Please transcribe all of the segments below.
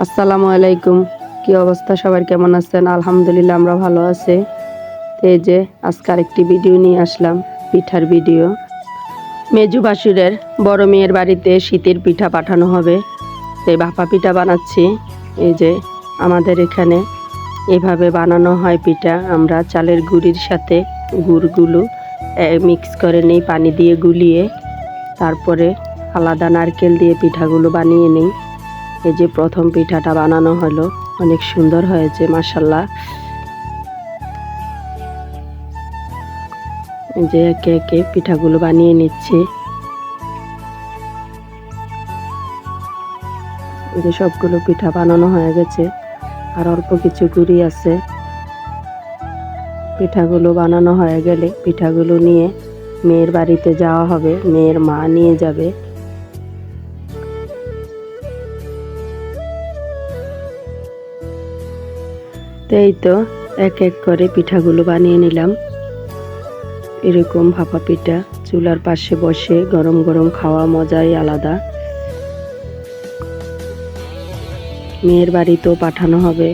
আসসালামু আলাইকুম। কি অবস্থা সবার, কেমন আছেন? আলহামদুলিল্লাহ আমরা ভালো আছি। এই যে আজকে আরেকটি ভিডিও নিয়ে আসলাম, পিঠার ভিডিও। মেজু বাসুরের বড় মেয়ের বাড়িতে শীতের পিঠা পাঠানো হবে, সেই ভাপা পিঠা বানাচ্ছি। এই যে আমাদের এখানে এভাবে বানানো হয় পিঠা। আমরা চালের গুঁড়ির সাথে গুড়গুলো মিক্স করে নিই, পানি দিয়ে গুলিয়ে, তারপরে আলাদা নারকেল দিয়ে পিঠাগুলো বানিয়ে নিই। এই যে প্রথম পিঠাটা বানানো হলো, অনেক সুন্দর হয়েছে মাশাআল্লাহ। এই যে একে একে পিঠাগুলো বানিয়ে নিচ্ছি। এই যে সবগুলো পিঠা বানানো হয়ে গেছে, আর অল্প কিছু গুঁড়ি আছে। পিঠাগুলো বানানো হয়ে গেলে পিঠাগুলো নিয়ে মেয়ের বাড়িতে যাওয়া হবে, মেয়ের মা নিয়ে যাবে। এই তো এক এক করে পিঠাগুলো বানিয়ে নিলাম। এরকম ভাপা পিঠা চুলার পাশে বসে গরম গরম খাওয়া মজাই আলাদা। মেয়ের বাড়িতেও পাঠানো হবে,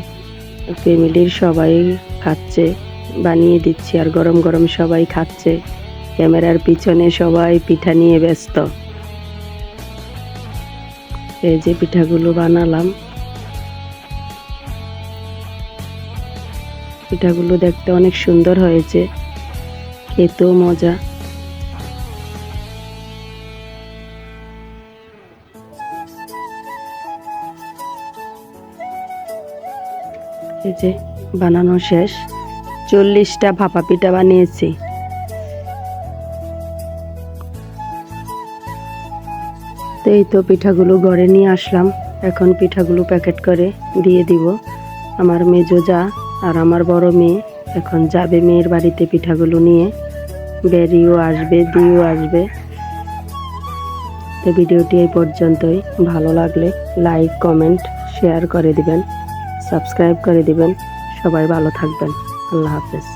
ফ্যামিলির সবাই খাচ্ছে, বানিয়ে দিচ্ছি আর গরম গরম সবাই খাচ্ছে। ক্যামেরার পিছনে সবাই পিঠা নিয়ে ব্যস্ত। এই যে পিঠাগুলো বানালাম, পিঠাগুলো দেখতে অনেক সুন্দর হয়েছে, খেতেও মজা। এই যে বানানো শেষ, 40টা ভাপা পিঠা বানিয়েছি। তো এই তো পিঠাগুলো ঘরে নিয়ে আসলাম, এখন পিঠাগুলো প্যাকেট করে দিয়ে দিব। আমার মেজো যা আর আমার বড় মেয়ে এখন যাবে মেয়ের বাড়িতে পিঠাগুলো নিয়ে, বেরিয়েও আসবে, দিয়েও আসবে। তো ভিডিওটি এই পর্যন্তই। ভালো লাগলে লাইক, কমেন্ট, শেয়ার করে দিবেন, সাবস্ক্রাইব করে দিবেন। সবাই ভালো থাকবেন। আল্লাহ হাফেজ।